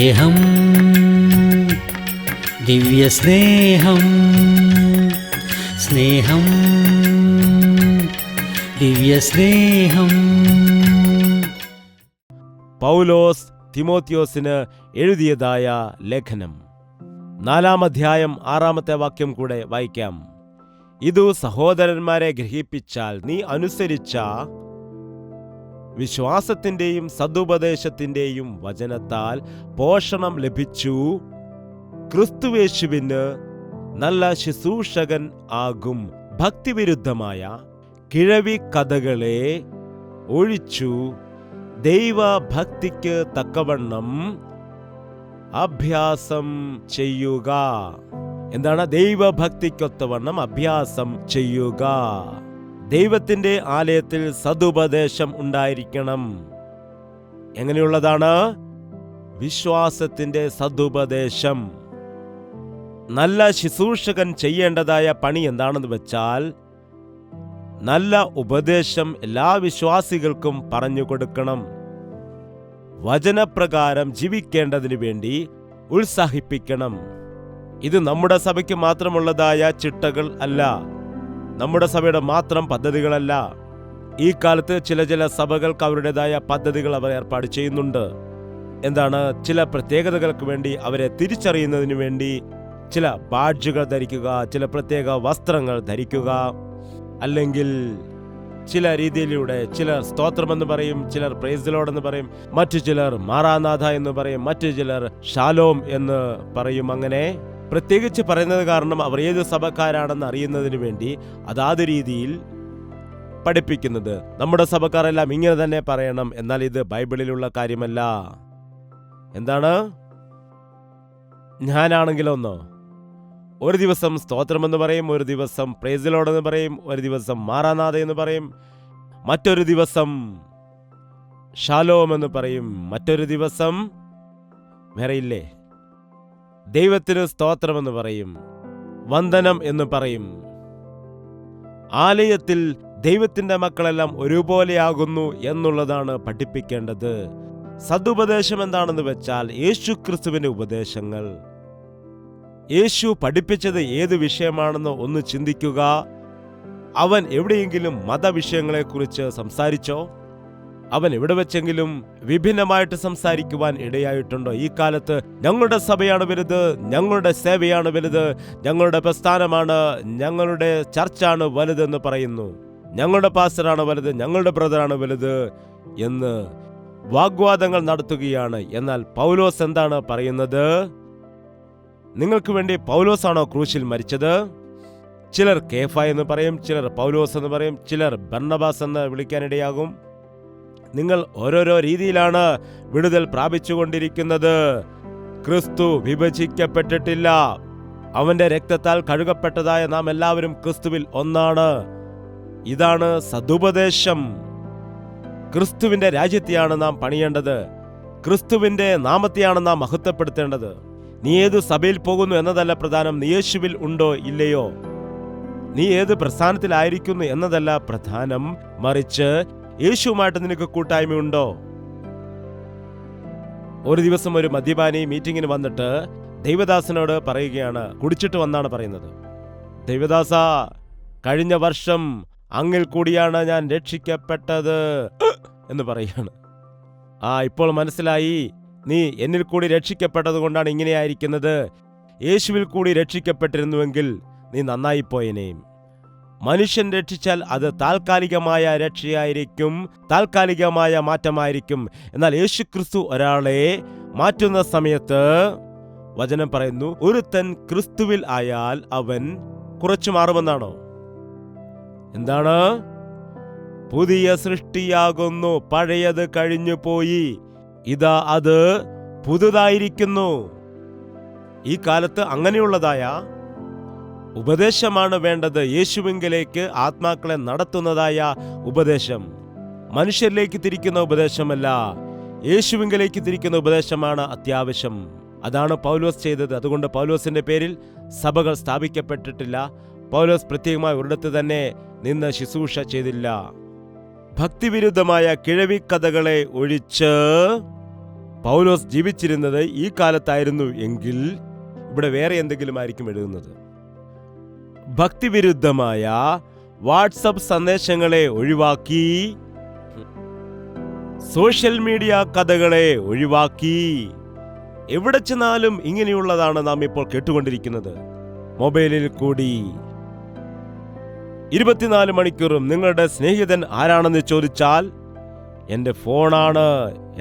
സ്നേഹം, ദിവ്യസ്നേഹം, സ്നേഹം, ദിവ്യസ്നേഹം. പൗലോസ് തിമോത്തിയോസിന് എഴുതിയതായ ലേഖനം 4-ാം അധ്യായം 6-ാമത്തെ വാക്യം കൂടെ വായിക്കാം. ഇതു സഹോദരന്മാരെ ഗ്രഹിപ്പിച്ചാൽ നീ അനുസരിച്ച വിശ്വാസത്തിന്റെയും സദുപദേശത്തിന്റെയും വചനത്താൽ പോഷണം ലഭിച്ചു ക്രിസ്തുയേശുവിന് നല്ല ശുശ്രൂഷകൻ ആകും. ഭക്തിവിരുദ്ധമായ കിഴവി കഥകളെ ഒഴിച്ചു ദൈവഭക്തിക്ക് തക്കവണ്ണം അഭ്യാസം ചെയ്യുക. എന്താണ്? ദൈവഭക്തിക്കൊത്തവണ്ണം അഭ്യാസം ചെയ്യുക. ദൈവത്തിന്റെ ആലയത്തിൽ സദുപദേശം ഉണ്ടായിരിക്കണം. എങ്ങനെയുള്ളതാണ്? വിശ്വാസത്തിന്റെ സദുപദേശം. നല്ല ശുശ്രൂഷകൻ ചെയ്യേണ്ടതായ പണി എന്താണെന്ന് വെച്ചാൽ, നല്ല ഉപദേശം എല്ലാ വിശ്വാസികൾക്കും പറഞ്ഞു കൊടുക്കണം. വചനപ്രകാരം ജീവിക്കേണ്ടതിനു വേണ്ടി ഉത്സാഹിപ്പിക്കണം. ഇത് നമ്മുടെ സഭയ്ക്ക് മാത്രമുള്ളതായ ചിട്ടകൾ അല്ല, നമ്മുടെ സഭയുടെ മാത്രം പദ്ധതികളല്ല. ഈ കാലത്ത് ചില സഭകൾക്ക് അവരുടേതായ പദ്ധതികൾ അവർ ഏർപ്പാട് ചെയ്യുന്നുണ്ട്. എന്താണ്? ചില പ്രത്യേകതകൾക്ക് വേണ്ടി അവരെ തിരിച്ചറിയുന്നതിന് വേണ്ടി ചില ബാഡ്ജുകൾ ധരിക്കുക, ചില പ്രത്യേക വസ്ത്രങ്ങൾ ധരിക്കുക, അല്ലെങ്കിൽ ചില രീതിയിലൂടെ ചിലർ സ്തോത്രമെന്ന് പറയും, ചിലർ പ്രൈസ് ദി ലോർഡ് എന്ന് പറയും, മറ്റു ചിലർ മാറാനാഥ എന്ന് പറയും, മറ്റു ചിലർ ഷാലോം എന്ന് പറയും. അങ്ങനെ പ്രത്യേകിച്ച് പറയുന്നത് കാരണം അവർ ഏത് സഭക്കാരാണെന്ന് അറിയുന്നതിന് വേണ്ടി അതാത് രീതിയിൽ പഠിപ്പിക്കുന്നത്. നമ്മുടെ സഭക്കാരെല്ലാം ഇങ്ങനെ തന്നെ പറയണം, എന്നാൽ ഇത് ബൈബിളിലുള്ള കാര്യമല്ല. എന്താണ്? ഞാനാണെങ്കിലൊന്നോ ഒരു ദിവസം സ്തോത്രമെന്ന് പറയും, ഒരു ദിവസം പ്രൈസ് ദി ലോർഡ് എന്ന് പറയും, ഒരു ദിവസം മാറാനാഥ എന്ന് പറയും, മറ്റൊരു ദിവസം ഷാലോം എന്ന് പറയും, മറ്റൊരു ദിവസം വേറെയില്ലേ, ദൈവത്തിന് സ്തോത്രമെന്ന് പറയും, വന്ദനം എന്ന് പറയും. ആലയത്തിൽ ദൈവത്തിന്റെ മക്കളെല്ലാം ഒരുപോലെയാകുന്നു എന്നുള്ളതാണ് പഠിപ്പിക്കേണ്ടത്. സദുപദേശം എന്താണെന്ന് വെച്ചാൽ യേശു ക്രിസ്തുവിന്റെ ഉപദേശങ്ങൾ. യേശു പഠിപ്പിച്ചത് ഏത് വിഷയമാണെന്ന് ഒന്ന് ചിന്തിക്കുക. അവൻ എവിടെയെങ്കിലും മതവിഷയങ്ങളെക്കുറിച്ച് സംസാരിച്ചോ? അവൻ എവിടെ വെച്ചെങ്കിലും വിഭിന്നമായിട്ട് സംസാരിക്കുവാൻ ഇടയായിട്ടുണ്ടോ? ഈ കാലത്ത് ഞങ്ങളുടെ സഭയാണ് വലുത്, ഞങ്ങളുടെ സേവയാണ് വലുത്, ഞങ്ങളുടെ പ്രസ്ഥാനമാണ്, ഞങ്ങളുടെ ചർച്ചാണ് വലുതെന്ന് പറയുന്നു, ഞങ്ങളുടെ പാസ്റ്ററാണ് വലുത്, ഞങ്ങളുടെ ബ്രദറാണ് വലുത് എന്ന് വാഗ്വാദങ്ങൾ നടത്തുകയാണ്. എന്നാൽ പൗലോസ് എന്താണ് പറയുന്നത്? നിങ്ങൾക്ക് വേണ്ടി പൗലോസാണോ ക്രൂശിൽ മരിച്ചത്? ചിലർ കേഫ എന്ന് പറയും, ചിലർ പൗലോസ് എന്ന് പറയും, ചിലർ ബർന്നബാസ് എന്ന് വിളിക്കാനിടയാകും. നിങ്ങൾ ഓരോരോ രീതിയിലാണ് വിടുതൽ പ്രാപിച്ചുകൊണ്ടിരിക്കുന്നത്. ക്രിസ്തു വിഭജിക്കപ്പെട്ടിട്ടില്ല. അവന്റെ രക്തത്താൽ കഴുകപ്പെട്ടതായ നാം എല്ലാവരും ക്രിസ്തുവിൽ ഒന്നാണ്. ഇതാണ് സദുപദേശം. ക്രിസ്തുവിന്റെ രാജ്യത്തെയാണ് നാം പണിയേണ്ടത്. ക്രിസ്തുവിന്റെ നാമത്തെയാണ് നാം മഹത്വപ്പെടുത്തേണ്ടത്. നീ ഏത് സഭയിൽ പോകുന്നു എന്നതല്ല പ്രധാനം, നീ യേശുവിൽ ഉണ്ടോ ഇല്ലയോ, നീ ഏത് പ്രസ്ഥാനത്തിലായിരിക്കുന്നു എന്നതല്ല പ്രധാനം, മറിച്ച് യേശുവുമായിട്ട് നിനക്ക് കൂട്ടായ്മയുണ്ടോ? ഒരു ദിവസം ഒരു മദ്യപാനി മീറ്റിങ്ങിന് വന്നിട്ട് ദൈവദാസനോട് പറയുകയാണ്, കുടിച്ചിട്ട് വന്നാണ് പറയുന്നത്, ദൈവദാസ, കഴിഞ്ഞ വർഷം അങ്ങിൽ കൂടിയാണ് ഞാൻ രക്ഷിക്കപ്പെട്ടത് എന്ന് പറയുകയാണ്. ഇപ്പോൾ മനസ്സിലായി, നീ എന്നിൽ കൂടി രക്ഷിക്കപ്പെട്ടത് കൊണ്ടാണ് ഇങ്ങനെയായിരിക്കുന്നത്. യേശുവിൽ കൂടി രക്ഷിക്കപ്പെട്ടിരുന്നുവെങ്കിൽ നീ നന്നായിപ്പോയനേയും. മനുഷ്യൻ രക്ഷിച്ചാൽ അത് താൽക്കാലികമായ രക്ഷയായിരിക്കും, താൽക്കാലികമായ മാറ്റമായിരിക്കും. എന്നാൽ യേശുക്രിസ്തു ഒരാളെ മാറ്റുന്ന സമയത്ത് വചനം പറയുന്നു, ഒരുത്തൻ ക്രിസ്തുവിൽ ആയാൽ അവൻ കുറച്ചു മാറുമെന്നാണോ? എന്താണ്? പുതിയ സൃഷ്ടിയാകുന്നു, പഴയത് കഴിഞ്ഞു പോയി, ഇതാ അത് പുതുതായിരിക്കുന്നു. ഈ കാലത്ത് അങ്ങനെയുള്ളതായ ഉപദേശമാണ് വേണ്ടത്. യേശുവിങ്കലേക്ക് ആത്മാക്കളെ നടത്തുന്നതായ ഉപദേശം, മനുഷ്യരിലേക്ക് തിരിക്കുന്ന ഉപദേശമല്ല, യേശുവിങ്കലേക്ക് തിരിക്കുന്ന ഉപദേശമാണ് അത്യാവശ്യം. അതാണ് പൗലോസ് ചെയ്തത്. അതുകൊണ്ട് പൗലോസിന്റെ പേരിൽ സഭകൾ സ്ഥാപിക്കപ്പെട്ടിട്ടില്ല. പൗലോസ് പ്രത്യേകമായി ഒരിടത്ത് തന്നെ നിന്ന് ശുശ്രൂഷ ചെയ്തില്ല. ഭക്തിവിരുദ്ധമായ കിഴവിക്കഥകളെ ഒഴിച്ച് പൗലോസ് ജീവിച്ചിരുന്നത് ഈ കാലത്തായിരുന്നു എങ്കിൽ ഇവിടെ വേറെ എന്തെങ്കിലും ആയിരിക്കും എഴുതുന്നത്. ഭക്തിവിരുദ്ധമായ വാട്സപ്പ് സന്ദേശങ്ങളെ ഒഴിവാക്കി, സോഷ്യൽ മീഡിയ കഥകളെ ഒഴിവാക്കി, എവിടെ ചെന്നാലും ഇങ്ങനെയുള്ളതാണ് നാം ഇപ്പോൾ കേട്ടുകൊണ്ടിരിക്കുന്നത്. മൊബൈലിൽ കൂടി 24 മണിക്കൂറും നിങ്ങളുടെ സ്നേഹിതൻ ആരാണെന്ന് ചോദിച്ചാൽ എൻ്റെ ഫോണാണ്,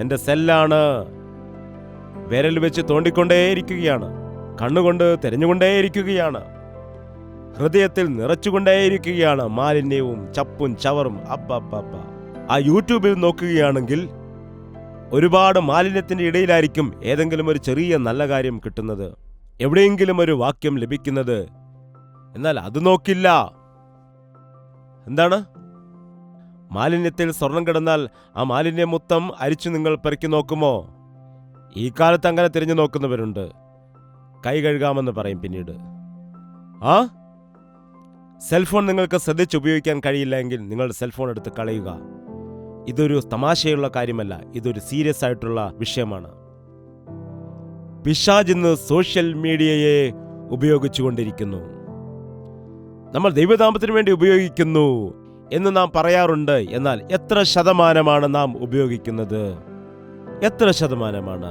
എൻ്റെ സെല്ലാണ്. വിരൽ വെച്ച് തോണ്ടിക്കൊണ്ടേയിരിക്കുകയാണ്, കണ്ണുകൊണ്ട് തിരഞ്ഞുകൊണ്ടേയിരിക്കുകയാണ്, ഹൃദയത്തിൽ നിറച്ചുകൊണ്ടേയിരിക്കുകയാണ് മാലിന്യവും ചപ്പും ചവറും. അപ്പ ആ യൂട്യൂബിൽ നോക്കുകയാണെങ്കിൽ ഒരുപാട് മാലിന്യത്തിന്റെ ഇടയിലായിരിക്കും ഏതെങ്കിലും ഒരു ചെറിയ നല്ല കാര്യം കിട്ടുന്നത്, എവിടെയെങ്കിലും ഒരു വാക്യം ലഭിക്കുന്നത്. എന്നാൽ അത് നോക്കില്ല. എന്താണ്? മാലിന്യത്തിൽ സ്വർണം കിടന്നാൽ ആ മാലിന്യം മൊത്തം അരിച്ചു നിങ്ങൾ പെറുക്കി നോക്കുമോ? ഈ കാലത്ത് അങ്ങനെ തിരിഞ്ഞു നോക്കുന്നവരുണ്ട്. കൈ കഴുകാമെന്ന് പറയും പിന്നീട്. സെൽഫോൺ നിങ്ങൾക്ക് ശ്രദ്ധിച്ച് ഉപയോഗിക്കാൻ കഴിയില്ല എങ്കിൽ നിങ്ങൾ സെൽഫോൺ എടുത്ത് കളയുക. ഇതൊരു തമാശയുള്ള കാര്യമല്ല, ഇതൊരു സീരിയസ് ആയിട്ടുള്ള വിഷയമാണ്. പിശാച് ഇന്ന് സോഷ്യൽ മീഡിയയെ ഉപയോഗിച്ചുകൊണ്ടിരിക്കുന്നു. നമ്മൾ ദൈവനാമത്തിന് വേണ്ടി ഉപയോഗിക്കുന്നു എന്ന് നാം പറയാറുണ്ട്. എന്നാൽ എത്ര ശതമാനമാണ് നാം ഉപയോഗിക്കുന്നത്? എത്ര ശതമാനമാണ്?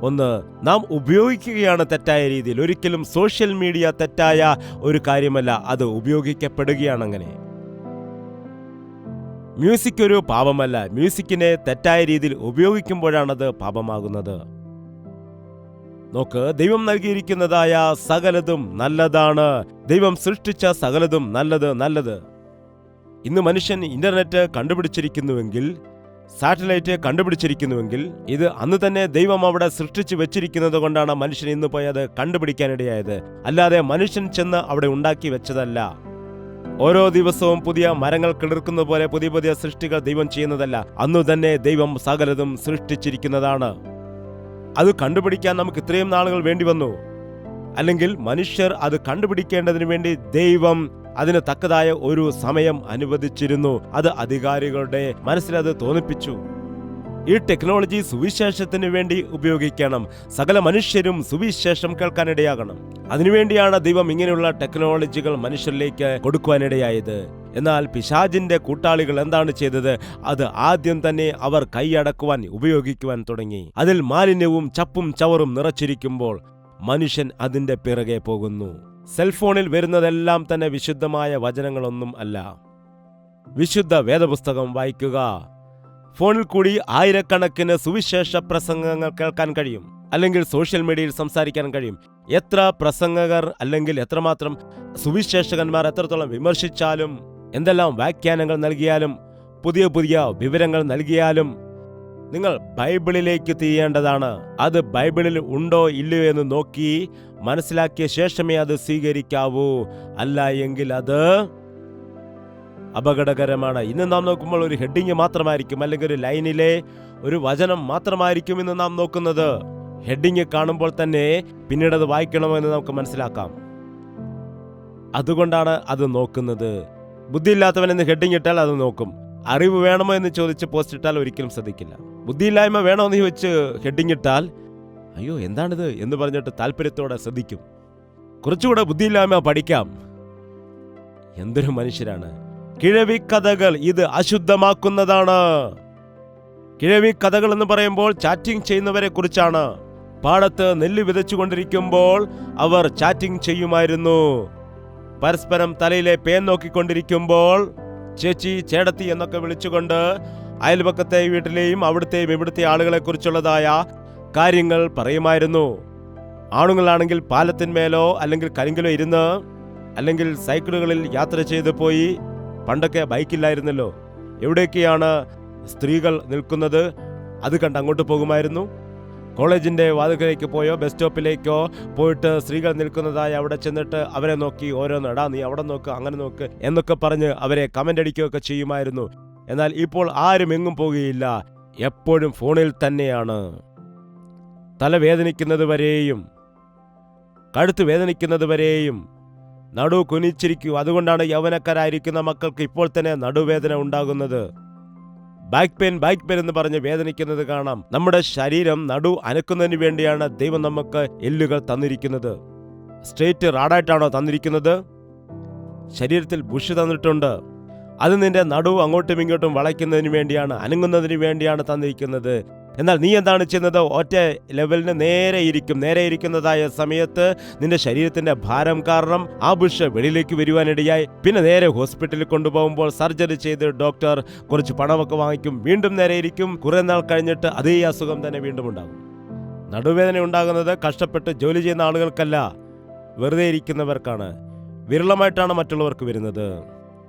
ഒന്ന്, നാം ഉപയോഗിക്കുകയാണ് തെറ്റായ രീതിയിൽ. ഒരിക്കലും സോഷ്യൽ മീഡിയ തെറ്റായ ഒരു കാര്യമല്ല, അത് ഉപയോഗിക്കപ്പെടുകയാണ് അങ്ങനെ. മ്യൂസിക് ഒരു പാപമല്ല, മ്യൂസിക്കിനെ തെറ്റായ രീതിയിൽ ഉപയോഗിക്കുമ്പോഴാണത് പാപമാകുന്നത്. നോക്ക്, ദൈവം നൽകിയിരിക്കുന്നതായ സകലതും നല്ലതാണ്. ദൈവം സൃഷ്ടിച്ച സകലതും നല്ലത്. ഇന്ന് മനുഷ്യൻ ഇന്റർനെറ്റ് കണ്ടുപിടിച്ചിരിക്കുന്നുവെങ്കിൽ, സാറ്റലൈറ്റ് കണ്ടുപിടിച്ചിരിക്കുന്നുവെങ്കിൽ, ഇത് അന്ന് തന്നെ ദൈവം അവിടെ സൃഷ്ടിച്ചു വെച്ചിരിക്കുന്നത് കൊണ്ടാണ് മനുഷ്യൻ ഇന്ന് പോയി അത് കണ്ടുപിടിക്കാനിടയായത്. അല്ലാതെ മനുഷ്യൻ ചെന്ന് അവിടെ ഉണ്ടാക്കി വെച്ചതല്ല. ഓരോ ദിവസവും പുതിയ മരങ്ങൾ കിളിർക്കുന്ന പോലെ പുതിയ പുതിയ സൃഷ്ടികൾ ദൈവം ചെയ്യുന്നതല്ല. അന്നു തന്നെ ദൈവം സകലതും സൃഷ്ടിച്ചിരിക്കുന്നതാണ്. അത് കണ്ടുപിടിക്കാൻ നമുക്ക് ഇത്രയും നാളുകൾ വേണ്ടി വന്നു. അല്ലെങ്കിൽ മനുഷ്യർ അത് കണ്ടുപിടിക്കേണ്ടതിന് വേണ്ടി ദൈവം അതിന് തക്കതായ ഒരു സമയം അനുവദിച്ചിരുന്നു. അത് അധികാരികളുടെ മനസ്സിലത് തോന്നിപ്പിച്ചു. ഈ ടെക്നോളജി സുവിശേഷത്തിന് വേണ്ടി ഉപയോഗിക്കണം. സകല മനുഷ്യരും സുവിശേഷം കേൾക്കാനിടയാകണം. അതിനുവേണ്ടിയാണ് ദൈവം ഇങ്ങനെയുള്ള ടെക്നോളജികൾ മനുഷ്യരിലേക്ക് കൊടുക്കുവാനിടയായത്. എന്നാൽ പിശാചിന്റെ കൂട്ടാളികൾ എന്താണ് ചെയ്തത്? അത് ആദ്യം തന്നെ അവർ കൈയടക്കുവാൻ ഉപയോഗിക്കുവാൻ തുടങ്ങി. അതിൽ മാലിന്യവും ചപ്പും ചവറും നിറച്ചിരിക്കുമ്പോൾ മനുഷ്യൻ അതിന്റെ പിറകെ പോകുന്നു. സെൽഫോണിൽ വരുന്നതെല്ലാം തന്നെ വിശുദ്ധമായ വചനങ്ങളൊന്നും അല്ല. വിശുദ്ധ വേദപുസ്തകം വായിക്കുക. ഫോണിൽ കൂടി ആയിരക്കണക്കിന് സുവിശേഷ പ്രസംഗങ്ങൾ കേൾക്കാൻ കഴിയും, അല്ലെങ്കിൽ സോഷ്യൽ മീഡിയയിൽ സംസാരിക്കാൻ കഴിയും. എത്ര പ്രസംഗകർ അല്ലെങ്കിൽ എത്രമാത്രം സുവിശേഷകന്മാർ എത്രത്തോളം വിമർശിച്ചാലും, എന്തെല്ലാം വ്യാഖ്യാനങ്ങൾ നൽകിയാലും, പുതിയ പുതിയ വിവരങ്ങൾ നൽകിയാലും, നിങ്ങൾ ബൈബിളിലേക്ക് തിരിയേണ്ടതാണ്. അത് ബൈബിളിൽ ഉണ്ടോ ഇല്ലയോ എന്ന് നോക്കി മനസ്സിലാക്കിയ ശേഷമേ അത് സ്വീകരിക്കാവൂ. അല്ല എങ്കിൽ അത് അപകടകരമാണ്. ഇന്ന് നാം നോക്കുമ്പോൾ ഒരു ഹെഡിങ് മാത്രമായിരിക്കും, അല്ലെങ്കിൽ ഒരു ലൈനിലെ ഒരു വചനം മാത്രമായിരിക്കും ഇന്ന് നാം നോക്കുന്നത്. ഹെഡിങ് കാണുമ്പോൾ തന്നെ പിന്നീട് അത് വായിക്കണമോ എന്ന് നമുക്ക് മനസ്സിലാക്കാം. അതുകൊണ്ടാണ് അത് നോക്കുന്നത്. ബുദ്ധിയില്ലാത്തവൻ എന്ന് ഹെഡിങ് ഇട്ടാൽ അത് നോക്കും. അറിവ് വേണമോ എന്ന് ചോദിച്ച് പോസ്റ്റ് ഇട്ടാൽ ഒരിക്കലും ശ്രദ്ധിക്കില്ല. ബുദ്ധിയില്ലായ്മ വേണോ എന്ന് ചോദിച്ച് ഹെഡിങ് ഇട്ടാൽ അയ്യോ എന്താണിത് എന്ന് പറഞ്ഞിട്ട് താല്പര്യത്തോടെ ശ്രദ്ധിക്കും. കുറച്ചുകൂടെ ബുദ്ധിയില്ലായ്മ പഠിക്കാം. എന്തൊരു മനുഷ്യരാണ്! കിഴവിക്കഥകൾ ഇത് അശുദ്ധമാക്കുന്നതാണ്. കിഴവിക്കഥകൾ എന്ന് പറയുമ്പോൾ ചാറ്റിംഗ് ചെയ്യുന്നവരെ കുറിച്ചാണ്. പാടത്ത് നെല്ല് വിതച്ചുകൊണ്ടിരിക്കുമ്പോൾ അവർ ചാറ്റിംഗ് ചെയ്യുമായിരുന്നു. പരസ്പരം തലയിലെ പേൻ നോക്കിക്കൊണ്ടിരിക്കുമ്പോൾ ചേച്ചി, ചേടത്തി എന്നൊക്കെ വിളിച്ചുകൊണ്ട് അയൽപക്കത്തെ വീട്ടിലെയും അവിടുത്തെയും ഇവിടുത്തെ ആളുകളെ കുറിച്ചുള്ളതായ കാര്യങ്ങൾ പറയുമായിരുന്നു. ആണുങ്ങളാണെങ്കിൽ പാലത്തിന്മേലോ അല്ലെങ്കിൽ കരിങ്കിലോ ഇരുന്ന്, അല്ലെങ്കിൽ സൈക്കിളുകളിൽ യാത്ര ചെയ്ത് പോയി. പണ്ടൊക്കെ ബൈക്കില്ലായിരുന്നല്ലോ. എവിടെയൊക്കെയാണ് സ്ത്രീകൾ നിൽക്കുന്നത് അത് കണ്ട് അങ്ങോട്ട് പോകുമായിരുന്നു. കോളേജിന്റെ വാതിൽക്കലേക്ക് പോയോ ബസ് സ്റ്റോപ്പിലേക്കോ പോയിട്ട് സ്ത്രീകൾ നിൽക്കുന്നതായി അവിടെ ചെന്നിട്ട് അവരെ നോക്കി ഓരോന്ന്, എടാ നീ അവിടെ നോക്ക്, അങ്ങനെ നോക്ക് എന്നൊക്കെ പറഞ്ഞ് അവരെ കമന്റ് അടിക്കുകയൊക്കെ ചെയ്യുമായിരുന്നു. എന്നാൽ ഇപ്പോൾ ആരും എങ്ങും പോകുകയില്ല, എപ്പോഴും ഫോണിൽ തന്നെയാണ്. തലവേദനിക്കുന്നത് വരെയും കഴുത്ത് വേദനിക്കുന്നത് വരെയും നടു കുനിച്ചിരിക്കൂ. അതുകൊണ്ടാണ് യൗവനക്കാരായിരിക്കുന്ന മക്കൾക്ക് ഇപ്പോൾ തന്നെ നടുവേദന ഉണ്ടാകുന്നത്. ബാക്ക് പെയിൻ എന്ന് പറഞ്ഞ് വേദനിക്കുന്നത് കാണാം. നമ്മുടെ ശരീരം നടു അനക്കുന്നതിന് വേണ്ടിയാണ് ദൈവം നമുക്ക് എല്ലുകൾ തന്നിരിക്കുന്നത്. സ്ട്രെയിറ്റ് റാഡായിട്ടാണോ തന്നിരിക്കുന്നത്? ശരീരത്തിൽ ബുഷ് തന്നിട്ടുണ്ട്. അത് നിന്റെ നടു അങ്ങോട്ടും ഇങ്ങോട്ടും വളയ്ക്കുന്നതിന് വേണ്ടിയാണ്, അനങ്ങുന്നതിന് വേണ്ടിയാണ് തന്നിരിക്കുന്നത്. എന്നാൽ നീ എന്താണ് ചെയ്യുന്നത്? ഒറ്റ ലെവലിന് നേരെ ഇരിക്കുന്നതായ സമയത്ത് നിന്റെ ശരീരത്തിന്റെ ഭാരം കാരണം ആ ബുഷ് വെളിയിലേക്ക് വരുവാനിടയായി. പിന്നെ നേരെ ഹോസ്പിറ്റലിൽ കൊണ്ടുപോകുമ്പോൾ സർജറി ചെയ്ത് ഡോക്ടർ കുറച്ച് പണമൊക്കെ വാങ്ങിക്കും, വീണ്ടും നേരെ ഇരിക്കും. കുറെ നാൾ കഴിഞ്ഞിട്ട് അതേ അസുഖം തന്നെ വീണ്ടും ഉണ്ടാകും. നടുവേദന ഉണ്ടാകുന്നത് കഷ്ടപ്പെട്ട് ജോലി ചെയ്യുന്ന ആളുകൾക്കല്ല, വെറുതെ ഇരിക്കുന്നവർക്കാണ്. വിരളമായിട്ടാണ് മറ്റുള്ളവർക്ക് വരുന്നത്.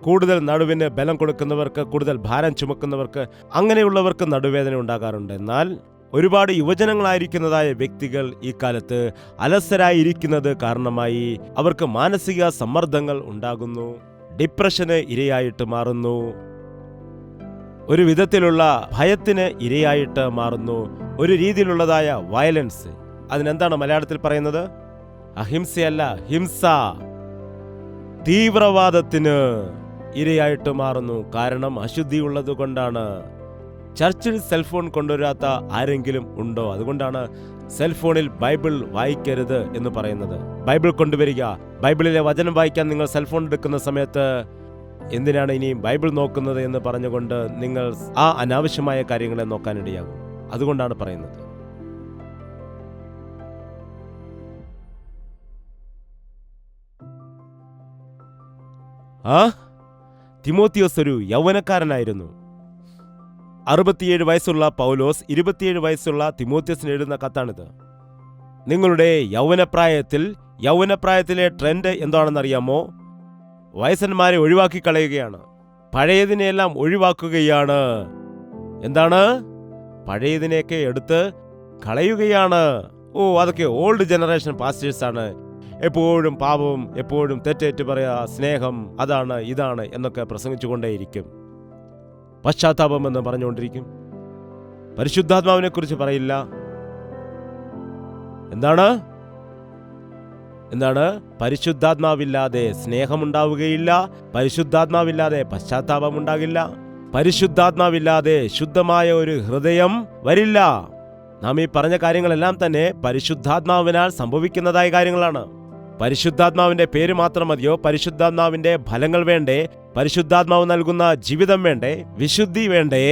കൂടുതൽ നടുവിന് ബലം കൊടുക്കുന്നവർക്ക്, കൂടുതൽ ഭാരം ചുമക്കുന്നവർക്ക്, അങ്ങനെയുള്ളവർക്ക് നടുവേദന ഉണ്ടാകാറുണ്ട്. എന്നാൽ ഒരുപാട് യുവജനങ്ങളായിരിക്കുന്നതായ വ്യക്തികൾ ഈ കാലത്ത് അലസരായിരിക്കുന്നത് കാരണമായി അവർക്ക് മാനസിക സമ്മർദ്ദങ്ങൾ ഉണ്ടാകുന്നു, ഡിപ്രഷന് ഇരയായിട്ട് മാറുന്നു, ഒരു വിധത്തിലുള്ള ഭയത്തിന് ഇരയായിട്ട് മാറുന്നു, ഒരു രീതിയിലുള്ളതായ വയലൻസ്. അതിനെന്താണ് മലയാളത്തിൽ പറയുന്നത്? അഹിംസയല്ല, ഹിംസ, തീവ്രവാദത്തിന് ഇരയായിട്ട് മാറുന്നു. കാരണം അശുദ്ധിയുള്ളത് കൊണ്ടാണ്. ചർച്ചിൽ സെൽഫോൺ കൊണ്ടുവരാത്ത ആരെങ്കിലും ഉണ്ടോ? അതുകൊണ്ടാണ് സെൽഫോണിൽ ബൈബിൾ വായിക്കരുത് എന്ന് പറയുന്നത്. ബൈബിൾ കൊണ്ടുവരിക. ബൈബിളിലെ വചനം വായിക്കാൻ നിങ്ങൾ സെൽഫോൺ എടുക്കുന്ന സമയത്ത് എന്തിനാണ് ഇനിയും ബൈബിൾ നോക്കുന്നത് എന്ന് പറഞ്ഞുകൊണ്ട് നിങ്ങൾ ആ അനാവശ്യമായ കാര്യങ്ങളെ നോക്കാനിടയാകും. അതുകൊണ്ടാണ് പറയുന്നത്. തിമോത്തിയോസ് ഒരു യൗവനക്കാരനായിരുന്നു. 67 വയസ്സുള്ള പൗലോസ് 27 വയസ്സുള്ള തിമോത്തിയോസിന് എഴുതുന്ന കത്താണിത്. നിങ്ങളുടെ യൗവനപ്രായത്തിലെ ട്രെൻഡ് എന്താണെന്നറിയാമോ? വയസ്സന്മാരെ ഒഴിവാക്കി കളയുകയാണ്, പഴയതിനെയെല്ലാം ഒഴിവാക്കുകയാണ്. എന്താണ്? പഴയതിനെയൊക്കെ എടുത്ത് കളയുകയാണ്. അതൊക്കെ ഓൾഡ് ജനറേഷൻ പാസ്റ്റേഴ്സാണ്. എപ്പോഴും പാപവും, എപ്പോഴും തെറ്റേറ്റ് പറയാ, സ്നേഹം അതാണ് ഇതാണ് എന്നൊക്കെ പ്രസംഗിച്ചുകൊണ്ടേയിരിക്കും. പശ്ചാത്താപം എന്ന് പറഞ്ഞുകൊണ്ടിരിക്കും. പരിശുദ്ധാത്മാവിനെ കുറിച്ച് പറയില്ല. എന്താണ്? പരിശുദ്ധാത്മാവില്ലാതെ സ്നേഹമുണ്ടാവുകയില്ല, പരിശുദ്ധാത്മാവില്ലാതെ പശ്ചാത്താപം ഉണ്ടാകില്ല, പരിശുദ്ധാത്മാവില്ലാതെ ശുദ്ധമായ ഒരു ഹൃദയം വരില്ല. നാം ഈ പറഞ്ഞ കാര്യങ്ങളെല്ലാം തന്നെ പരിശുദ്ധാത്മാവിനാൽ സംഭവിക്കുന്നതായ കാര്യങ്ങളാണ്. പരിശുദ്ധാത്മാവിന്റെ പേര് മാത്രം മതിയോ? പരിശുദ്ധാത്മാവിന്റെ ഫലങ്ങൾ വേണ്ടേ? പരിശുദ്ധാത്മാവ് നൽകുന്ന ജീവിതം വേണ്ടേ? വിശുദ്ധി വേണ്ടേ?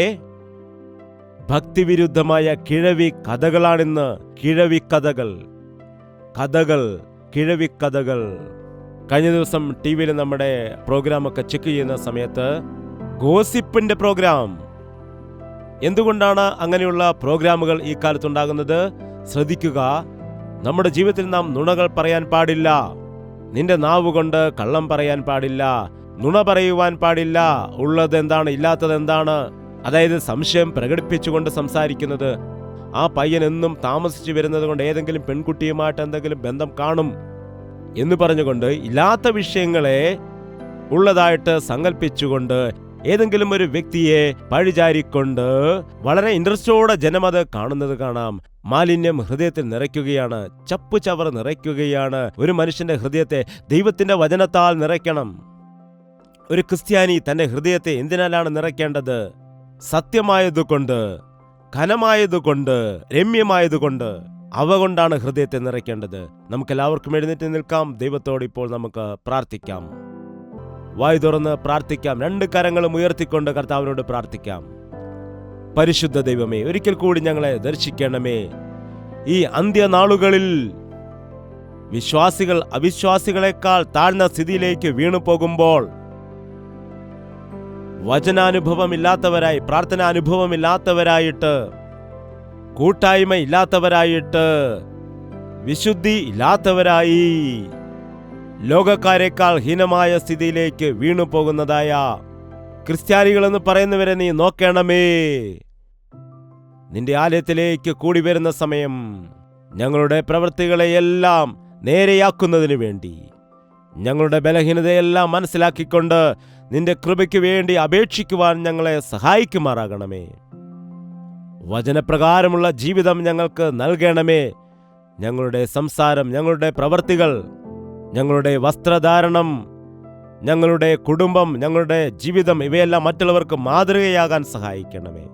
ഭക്തിവിരുദ്ധമായ കിഴവി കഥകളാണിന്ന്. കിഴവിക്കഥകൾ. കഴിഞ്ഞ ദിവസം ടി-വിയിൽ നമ്മുടെ പ്രോഗ്രാമൊക്കെ ചെക്ക് ചെയ്യുന്ന സമയത്ത് ഗോസിപ്പിന്റെ പ്രോഗ്രാം. എന്തുകൊണ്ടാണ് അങ്ങനെയുള്ള പ്രോഗ്രാമുകൾ ഈ കാലത്തുണ്ടാകുന്നത്? ശ്രദ്ധിക്കുക. നമ്മുടെ ജീവിതത്തിൽ നാം നുണകൾ പറയാൻ പാടില്ല. നിന്റെ നാവുകൊണ്ട് കള്ളം പറയാൻ പാടില്ല, നുണ പറയുവാൻ പാടില്ല. ഉള്ളത് എന്താണ്, ഇല്ലാത്തത് എന്താണ്, അതായത് സംശയം പ്രകടിപ്പിച്ചുകൊണ്ട് സംസാരിക്കുന്നത്. ആ പയ്യൻ എന്നും താമസിച്ചു വരുന്നത് കൊണ്ട് ഏതെങ്കിലും പെൺകുട്ടിയുമായിട്ട് എന്തെങ്കിലും ബന്ധം കാണും എന്ന് പറഞ്ഞുകൊണ്ട് ഇല്ലാത്ത വിഷയങ്ങളെ ഉള്ളതായിട്ട് സങ്കല്പിച്ചുകൊണ്ട് ഏതെങ്കിലും ഒരു വ്യക്തിയെ പഴിചാരിക്കൊണ്ട് വളരെ ഇൻട്രസ്റ്റോടെ ജനമത് കാണുന്നത് കാണാം. മാലിന്യം ഹൃദയത്തിൽ നിറയ്ക്കുകയാണ്, ചപ്പുചവർ നിറയ്ക്കുകയാണ്. ഒരു മനുഷ്യന്റെ ഹൃദയത്തെ ദൈവത്തിന്റെ വചനത്താൽ നിറയ്ക്കണം. ഒരു ക്രിസ്ത്യാനി തന്റെ ഹൃദയത്തെ എന്തിനാലാണ് നിറയ്ക്കേണ്ടത്? സത്യമായതുകൊണ്ട്, ഘനമായതുകൊണ്ട്, രമ്യമായതുകൊണ്ട്. അവ കൊണ്ടാണ് ഹൃദയത്തെ നിറയ്ക്കേണ്ടത്. നമുക്കെല്ലാവർക്കും എഴുന്നേറ്റ് നിൽക്കാം. ദൈവത്തോട് ഇപ്പോൾ നമുക്ക് പ്രാർത്ഥിക്കാം. വായു തുറന്ന് പ്രാർത്ഥിക്കാം. 2 കരങ്ങളും ഉയർത്തിക്കൊണ്ട് കർത്താവിനോട് പ്രാർത്ഥിക്കാം. പരിശുദ്ധ ദൈവമേ, ഒരിക്കൽ കൂടി ഞങ്ങളെ ദർശിക്കണമേ. ഈ അന്ത്യനാളുകളിൽ വിശ്വാസികൾ അവിശ്വാസികളെക്കാൾ താഴ്ന്ന സ്ഥിതിയിലേക്ക് വീണു പോകുമ്പോൾ, വചനാനുഭവമില്ലാത്തവരായി, പ്രാർത്ഥനാനുഭവമില്ലാത്തവരായിട്ട്, കൂട്ടായ്മ ഇല്ലാത്തവരായിട്ട്, വിശുദ്ധി ഇല്ലാത്തവരായി, ലോകക്കാരെക്കാൾ ഹീനമായ സ്ഥിതിയിലേക്ക് വീണു പോകുന്നതായ ക്രിസ്ത്യാനികളെന്ന് പറയുന്നവരെ നീ നോക്കണമേ. നിന്റെ ആലയത്തിലേക്ക് കൂടി വരുന്ന സമയം ഞങ്ങളുടെ പ്രവൃത്തികളെയെല്ലാം നേരെയാക്കുന്നതിനു വേണ്ടി, ഞങ്ങളുടെ ബലഹീനതയെല്ലാം മനസ്സിലാക്കിക്കൊണ്ട് നിന്റെ കൃപയ്ക്ക് വേണ്ടി അപേക്ഷിക്കുവാൻ ഞങ്ങളെ സഹായിക്കുമാറാകണമേ. വചനപ്രകാരമുള്ള ജീവിതം ഞങ്ങൾക്ക് നൽകണമേ. ഞങ്ങളുടെ സംസാരം, ഞങ്ങളുടെ പ്രവൃത്തികൾ, ഞങ്ങളുടെ വസ്ത്രധാരണം, ഞങ്ങളുടെ കുടുംബം, ഞങ്ങളുടെ ജീവിതം ഇവയെല്ലാം മറ്റുള്ളവർക്ക് മാതൃകയാകാൻ സഹായിക്കണമേ.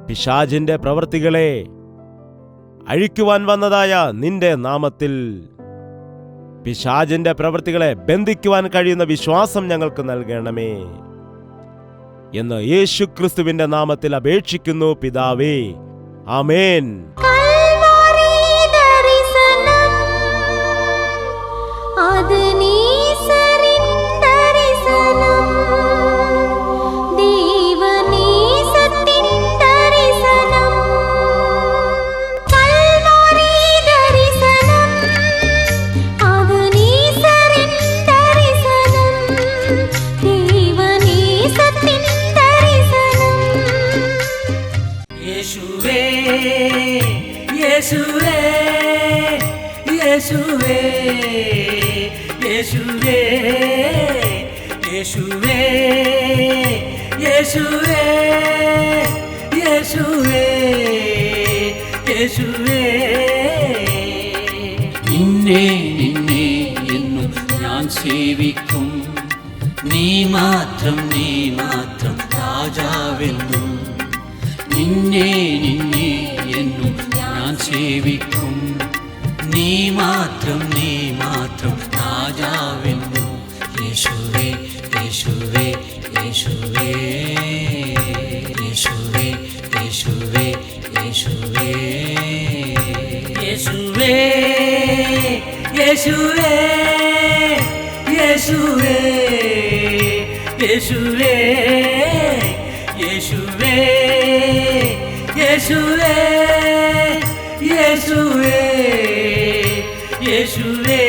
പിശാചിന്റെ പ്രവൃത്തികളെ അഴിക്കുവാൻ വന്നതായ നിന്റെ നാമത്തിൽ പിശാചിന്റെ പ്രവൃത്തികളെ ബന്ധിക്കുവാൻ കഴിയുന്ന വിശ്വാസം ഞങ്ങൾക്ക് നൽകണമേ എന്ന് യേശുക്രിസ്തുവിന്റെ നാമത്തിൽ അപേക്ഷിക്കുന്നു പിതാവേ. ആമേൻ. യേശുവേ യേശുവേ യേശുവേ യേശുവേ യേശുവേ യേശുവേ യേശുവേ നിന്നെ നിന്നെ എന്നും ഞാൻ സേവിക്കും. നീ മാത്രം രാജാവെന്നും. നിന്നെ നിന്നെ എന്നും ഞാൻ സേവിക്കും. നീ മാത്രം രാജാവെന്നും. യേശുവേ യേശുവേ യേശുവേ യേശുവേ യേശുവേ യേശുവേ യേശുവേ യേശുവേ യേശുവേ യേശുവേ യേശുവേ യേശുവേ യേശുവേ യേശുവേ